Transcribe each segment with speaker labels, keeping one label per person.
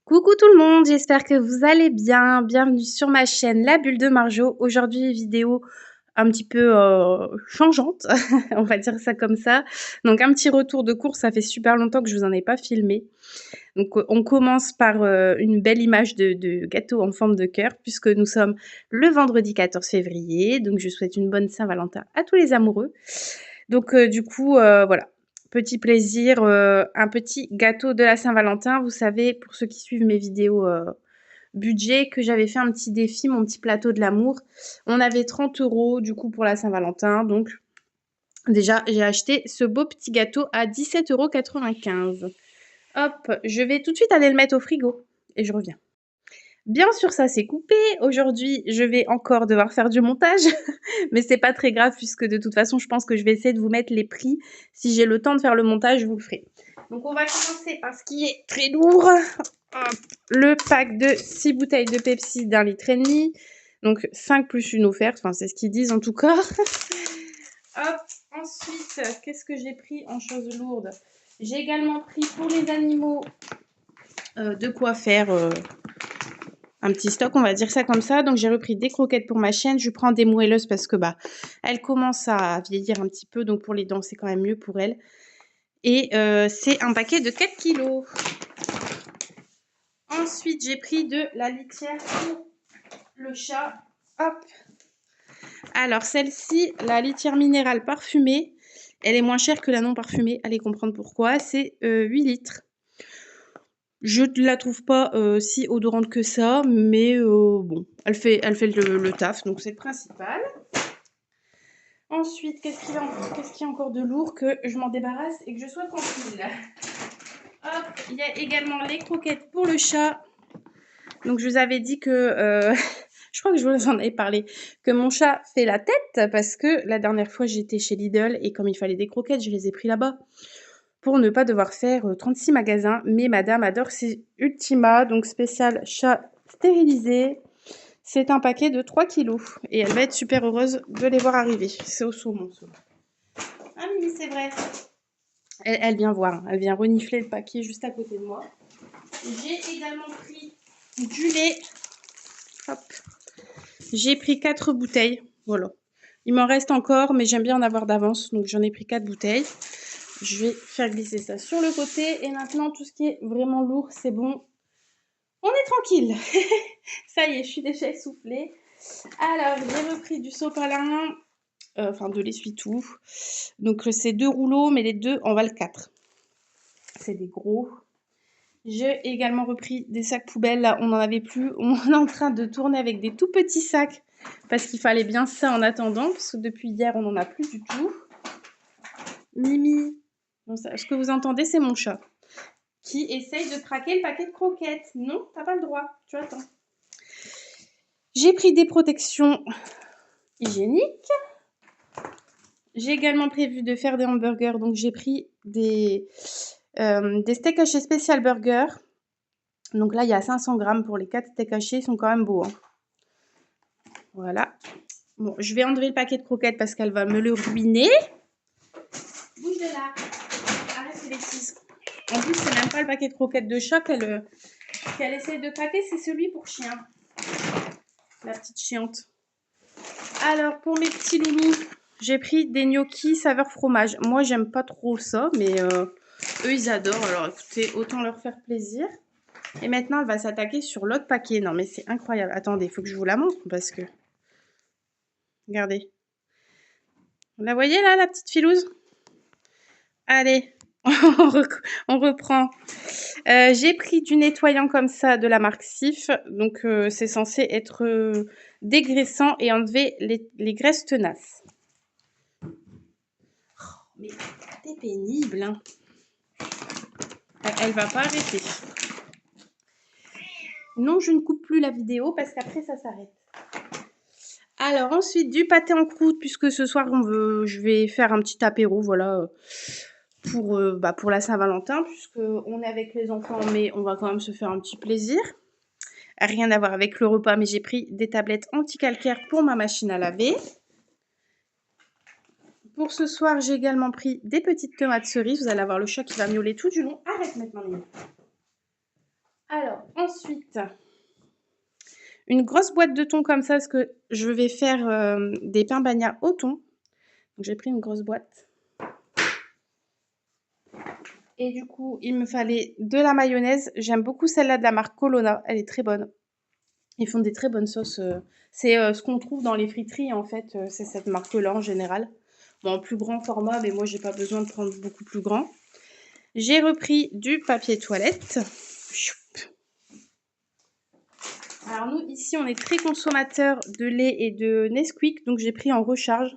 Speaker 1: Coucou tout le monde, j'espère que vous allez bien. Bienvenue sur ma chaîne La Bulle de Marjo. Aujourd'hui, vidéo un petit peu changeante, on va dire ça comme ça. Donc un petit retour de course, ça fait super longtemps que je vous en ai pas filmé. Donc on commence par une belle image de gâteau en forme de cœur, puisque nous sommes le vendredi 14 février. Donc je souhaite une bonne Saint-Valentin à tous les amoureux. Donc du coup, voilà. Petit plaisir, un petit gâteau de la Saint-Valentin. Vous savez, pour ceux qui suivent mes vidéos budget, que j'avais fait un petit défi, mon petit plateau de l'amour. On avait 30 € du coup pour la Saint-Valentin. Donc déjà, j'ai acheté ce beau petit gâteau à 17,95 €. Hop, je vais tout de suite aller le mettre au frigo et je reviens. Bien sûr, ça s'est coupé. Aujourd'hui, je vais encore devoir faire du montage, mais c'est pas très grave puisque de toute façon, je pense que je vais essayer de vous mettre les prix. Si j'ai le temps de faire le montage, je vous le ferai. Donc, on va commencer par ce qui est très lourd. Hop, le pack de 6 bouteilles de Pepsi d'1,5 litre. Donc, 5 plus une offerte. Enfin, c'est ce qu'ils disent en tout cas. Hop, ensuite, qu'est-ce que j'ai pris en choses lourdes? J'ai également pris pour les animaux de quoi faire un petit stock, on va dire ça comme ça. Donc j'ai repris des croquettes pour ma chienne. Je prends des moelleuses parce que elle commence à vieillir un petit peu. Donc pour les dents, c'est quand même mieux pour elle. Et c'est un paquet de 4 kilos. Ensuite, j'ai pris de la litière pour le chat. Hop. Alors celle-ci, la litière minérale parfumée, elle est moins chère que la non parfumée. Allez comprendre pourquoi. C'est 8 litres. Je ne la trouve pas si odorante que ça, mais bon, elle fait le taf, donc c'est le principal. Ensuite, qu'est-ce qu'il y a encore de lourd que je m'en débarrasse et que je sois tranquille? Hop, il y a également les croquettes pour le chat. Donc je vous avais dit que, je crois que je vous en avais parlé, que mon chat fait la tête parce que la dernière fois j'étais chez Lidl et comme il fallait des croquettes, je les ai pris là-bas. Pour ne pas devoir faire 36 magasins. Mais madame adore ses Ultima, donc spécial chat stérilisé. C'est un paquet de 3 kilos. Et elle va être super heureuse de les voir arriver. C'est au saumon. Ah oui, c'est vrai. Elle vient voir. Elle vient renifler le paquet juste à côté de moi. J'ai également pris du lait. Hop. J'ai pris 4 bouteilles. Voilà. Il m'en reste encore, mais j'aime bien en avoir d'avance. Donc j'en ai pris 4 bouteilles. Je vais faire glisser ça sur le côté. Et maintenant, tout ce qui est vraiment lourd, c'est bon. On est tranquille. Ça y est, je suis déjà essoufflée. Alors, j'ai repris du sopalin, enfin de l'essuie-tout. Donc, c'est 2 rouleaux, mais les deux en valent 4. C'est des gros. J'ai également repris des sacs poubelles. Là, on n'en avait plus. On est en train de tourner avec des tout petits sacs parce qu'il fallait bien ça en attendant. Parce que depuis hier, on n'en a plus du tout. Mimi, bon, ça, ce que vous entendez, c'est mon chat qui essaye de craquer le paquet de croquettes. Non, t'as pas le droit. Tu attends. J'ai pris des protections hygiéniques. J'ai également prévu de faire des hamburgers. Donc, j'ai pris des steaks hachés spécial burger. Donc là, il y a 500 grammes pour les 4 steaks hachés. Ils sont quand même beaux. Hein. Voilà. Bon, je vais enlever le paquet de croquettes parce qu'elle va me le ruiner. Bouge de là. Arrête ces bêtises. En plus, c'est même pas le paquet de croquettes de chat qu'elle essaye de craquer. C'est celui pour chien. La petite chiante. Alors, pour mes petits loulous, j'ai pris des gnocchis saveur fromage. Moi, j'aime pas trop ça, mais eux, ils adorent. Alors, écoutez, autant leur faire plaisir. Et maintenant, elle va s'attaquer sur l'autre paquet. Non, mais c'est incroyable. Attendez, il faut que je vous la montre parce que... Regardez. Vous la voyez, là, la petite filouse? Allez, on reprend. J'ai pris du nettoyant comme ça de la marque Sif. Donc, c'est censé être dégraissant et enlever les graisses tenaces. Mais t'es pénible, hein. Elle va pas arrêter. Non, je ne coupe plus la vidéo parce qu'après ça s'arrête. Alors ensuite du pâté en croûte puisque ce soir je vais faire un petit apéro, voilà, pour la Saint-Valentin puisque on est avec les enfants, mais on va quand même se faire un petit plaisir. Rien à voir avec le repas, mais j'ai pris des tablettes anti-calcaire pour ma machine à laver. Pour ce soir, j'ai également pris des petites tomates cerises. Vous allez avoir le chat qui va miauler tout du long. Arrête maintenant, Mimi. Alors, ensuite, une grosse boîte de thon comme ça, parce que je vais faire des pains bagnats au thon. Donc, j'ai pris une grosse boîte. Et du coup, il me fallait de la mayonnaise. J'aime beaucoup celle-là de la marque Colonna. Elle est très bonne. Ils font des très bonnes sauces. C'est ce qu'on trouve dans les friteries, en fait. C'est cette marque-là, en général. Bon, en plus grand format, mais moi, j'ai pas besoin de prendre beaucoup plus grand. J'ai repris du papier toilette. Alors nous, ici, on est très consommateurs de lait et de Nesquik, donc j'ai pris en recharge.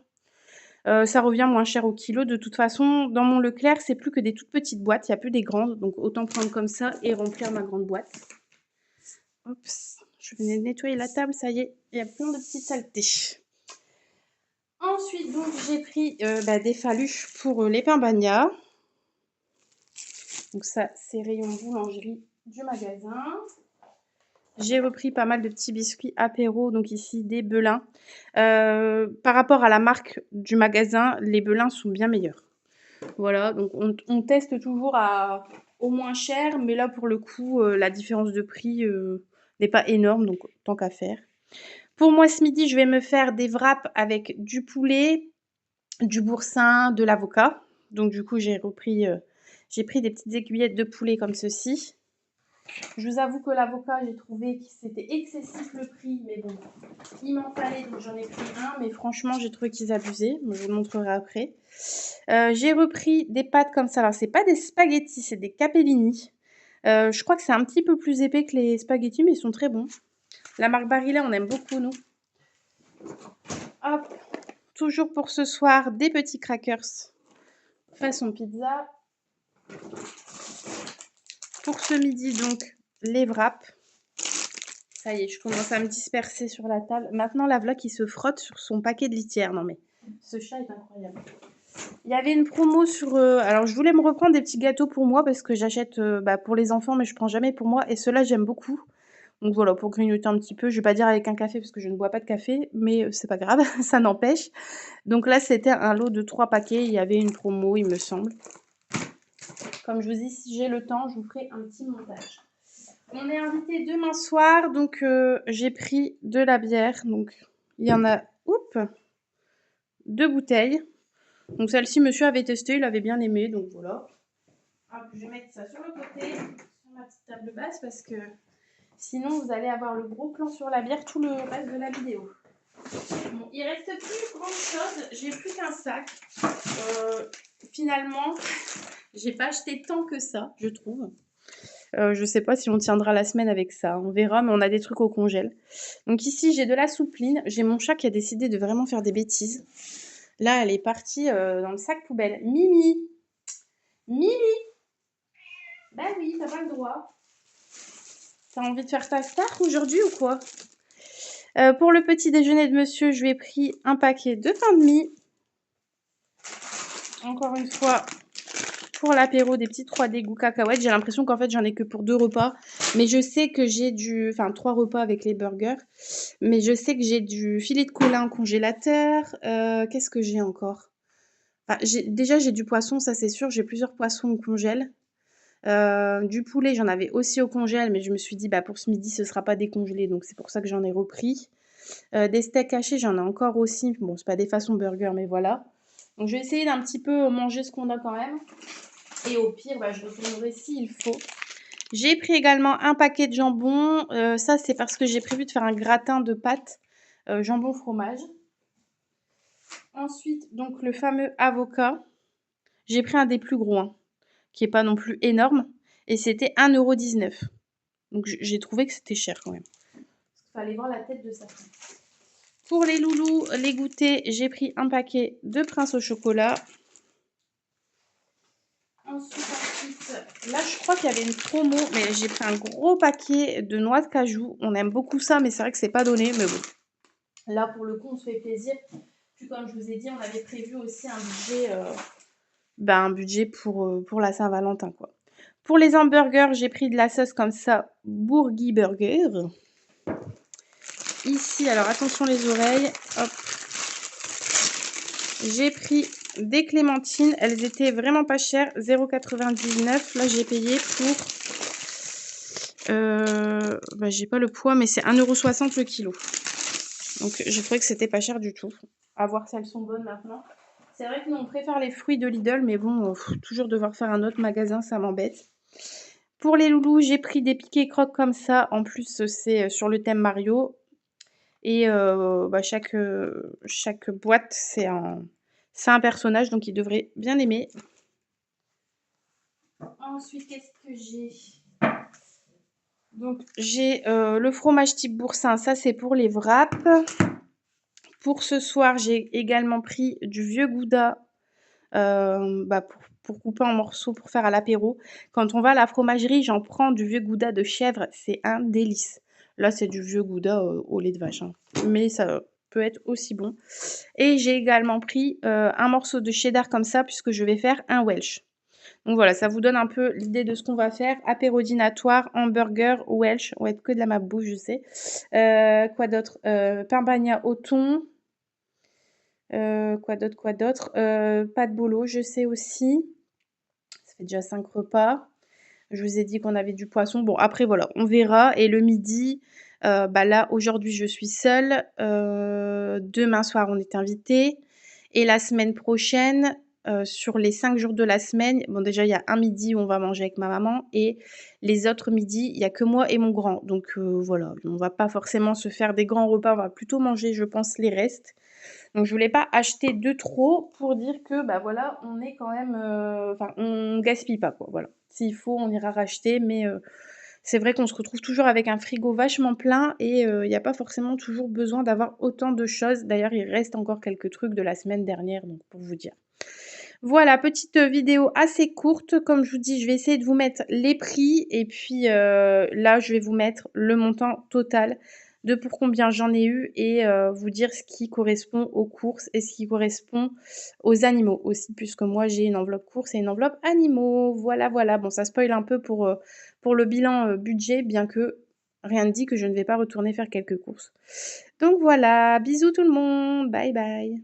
Speaker 1: Ça revient moins cher au kilo. De toute façon, dans mon Leclerc, c'est plus que des toutes petites boîtes, il n'y a plus des grandes, donc autant prendre comme ça et remplir ma grande boîte. Oups, je venais de nettoyer la table, ça y est, il y a plein de petites saletés. Ensuite, donc, j'ai pris des faluches pour les pains bagnats. Donc ça, c'est rayon boulangerie du magasin. J'ai repris pas mal de petits biscuits apéro, donc ici des Belin. Par rapport à la marque du magasin, les Belin sont bien meilleurs. Voilà, donc on teste toujours au moins cher, mais là pour le coup, la différence de prix n'est pas énorme, donc tant qu'à faire. Pour moi ce midi, je vais me faire des wraps avec du poulet, du boursin, de l'avocat. Donc du coup, j'ai pris des petites aiguillettes de poulet comme ceci. Je vous avoue que l'avocat, j'ai trouvé que c'était excessif le prix, mais bon, il m'en fallait, donc j'en ai pris un, mais franchement, j'ai trouvé qu'ils abusaient. Je vous le montrerai après. J'ai repris des pâtes comme ça. Alors, c'est pas des spaghettis, c'est des capellini. Je crois que c'est un petit peu plus épais que les spaghettis, mais ils sont très bons. La marque Barilla, on aime beaucoup, nous. Hop, toujours pour ce soir, des petits crackers façon pizza. Pour ce midi, donc, les wraps. Ça y est, je commence à me disperser sur la table. Maintenant, la vlog, il se frotte sur son paquet de litière. Non mais, ce chat est incroyable. Il y avait une promo sur... alors, je voulais me reprendre des petits gâteaux pour moi parce que j'achète pour les enfants, mais je prends jamais pour moi. Et ceux-là, j'aime beaucoup. Donc voilà, pour grignoter un petit peu. Je vais pas dire avec un café parce que je ne bois pas de café, mais c'est pas grave, ça n'empêche. Donc là, c'était un lot de 3 paquets. Il y avait une promo, il me semble. Comme je vous dis, si j'ai le temps, je vous ferai un petit montage. On est invité demain soir, donc j'ai pris de la bière. Donc il y en a, 2 bouteilles. Donc celle-ci, monsieur avait testé, il avait bien aimé, donc voilà. Hop, je vais mettre ça sur le côté, sur ma petite table basse, parce que sinon vous allez avoir le gros plan sur la bière tout le reste de la vidéo. Bon, il reste plus grand chose, j'ai plus qu'un sac. Finalement, j'ai pas acheté tant que ça, je trouve. Je sais pas si on tiendra la semaine avec ça, on verra, mais on a des trucs au congèle. Donc ici, j'ai de la soupline. J'ai mon chat qui a décidé de vraiment faire des bêtises. Là, elle est partie dans le sac poubelle. Mimi! Mimi! Bah oui, t'as pas le droit. T'as envie de faire ta star aujourd'hui ou quoi? Pour le petit déjeuner de monsieur, je lui ai pris un paquet de pain de mie. Encore une fois, pour l'apéro, des petits 3D goût cacahuètes. J'ai l'impression qu'en fait, j'en ai que pour 2 repas. Mais je sais que j'ai enfin 3 repas avec les burgers. Mais je sais que j'ai du filet de coulin au congélateur. Qu'est-ce que j'ai encore? Enfin, déjà, j'ai du poisson, ça c'est sûr. J'ai plusieurs poissons au congèle. Du poulet, j'en avais aussi au congèle, mais je me suis dit, pour ce midi, ce sera pas décongelé. Donc, c'est pour ça que j'en ai repris. Des steaks hachés, j'en ai encore aussi. Bon, c'est pas des façons burger, mais voilà. Donc, je vais essayer d'un petit peu manger ce qu'on a quand même. Et au pire, je retournerai s'il faut. J'ai pris également un paquet de jambon. Ça, c'est parce que j'ai prévu de faire un gratin de pâtes jambon fromage. Ensuite, donc le fameux avocat. J'ai pris un des plus gros, hein, qui n'est pas non plus énorme. Et c'était 1,19 €. Donc j'ai trouvé que c'était cher quand même. Il fallait voir la tête de sa femme. Pour les loulous, les goûters, j'ai pris un paquet de Prince au chocolat. Ensuite, là je crois qu'il y avait une promo, mais j'ai pris un gros paquet de noix de cajou. On aime beaucoup ça, mais c'est vrai que c'est pas donné, mais bon. Là pour le coup, on se fait plaisir. Puis comme je vous ai dit, on avait prévu aussi un budget pour la Saint-Valentin, quoi. Pour les hamburgers, j'ai pris de la sauce comme ça, Bourguignon Burger. Ici, alors attention les oreilles, hop. J'ai pris des clémentines, elles étaient vraiment pas chères, 0,99 €. Là, j'ai payé pour Bah, j'ai pas le poids, mais c'est 1,60 € le kilo. Donc j'ai trouvé que c'était pas cher du tout. À voir si elles sont bonnes maintenant. C'est vrai que nous on préfère les fruits de Lidl, mais bon, toujours devoir faire un autre magasin, ça m'embête. Pour les loulous, j'ai pris des piquets crocs comme ça. En plus, c'est sur le thème Mario. Et bah, chaque boîte, c'est un personnage, donc ils devraient bien aimer. Ensuite, qu'est-ce que j'ai? Donc, j'ai le fromage type boursin, ça c'est pour les wraps. Pour ce soir, j'ai également pris du vieux gouda bah, pour couper en morceaux, pour faire à l'apéro. Quand on va à la fromagerie, j'en prends du vieux gouda de chèvre, c'est un délice. Là, c'est du vieux gouda au lait de vache, hein. Mais ça peut être aussi bon. Et j'ai également pris un morceau de cheddar comme ça, puisque je vais faire un Welsh. Donc voilà, ça vous donne un peu l'idée de ce qu'on va faire. Apéro dînatoire, hamburger, Welsh. On va être que de la bouche, je sais. Quoi d'autre? Pain bagna au thon. Quoi d'autre? Pâte bolo, je sais aussi. Ça fait déjà 5 repas. Je vous ai dit qu'on avait du poisson. Bon, après, voilà, on verra. Et le midi, bah là, aujourd'hui, je suis seule. Demain soir, on est invité. Et la semaine prochaine, sur les 5 jours de la semaine, bon, déjà, il y a un midi où on va manger avec ma maman. Et les autres midis, il n'y a que moi et mon grand. Donc, voilà, on va pas forcément se faire des grands repas. On va plutôt manger, je pense, les restes. Donc, je voulais pas acheter de trop pour dire que, bah voilà, on est quand même. Enfin, on gaspille pas, quoi. Voilà. S'il faut, on ira racheter. Mais c'est vrai qu'on se retrouve toujours avec un frigo vachement plein et il n'y a pas forcément toujours besoin d'avoir autant de choses. D'ailleurs, il reste encore quelques trucs de la semaine dernière, donc pour vous dire. Voilà, petite vidéo assez courte. Comme je vous dis, je vais essayer de vous mettre les prix et puis là, je vais vous mettre le montant total de pour combien j'en ai eu et vous dire ce qui correspond aux courses et ce qui correspond aux animaux aussi, puisque moi j'ai une enveloppe courses et une enveloppe animaux. Voilà, voilà. Bon, ça spoil un peu pour le bilan budget, bien que rien ne dit que je ne vais pas retourner faire quelques courses. Donc voilà, bisous tout le monde, bye bye.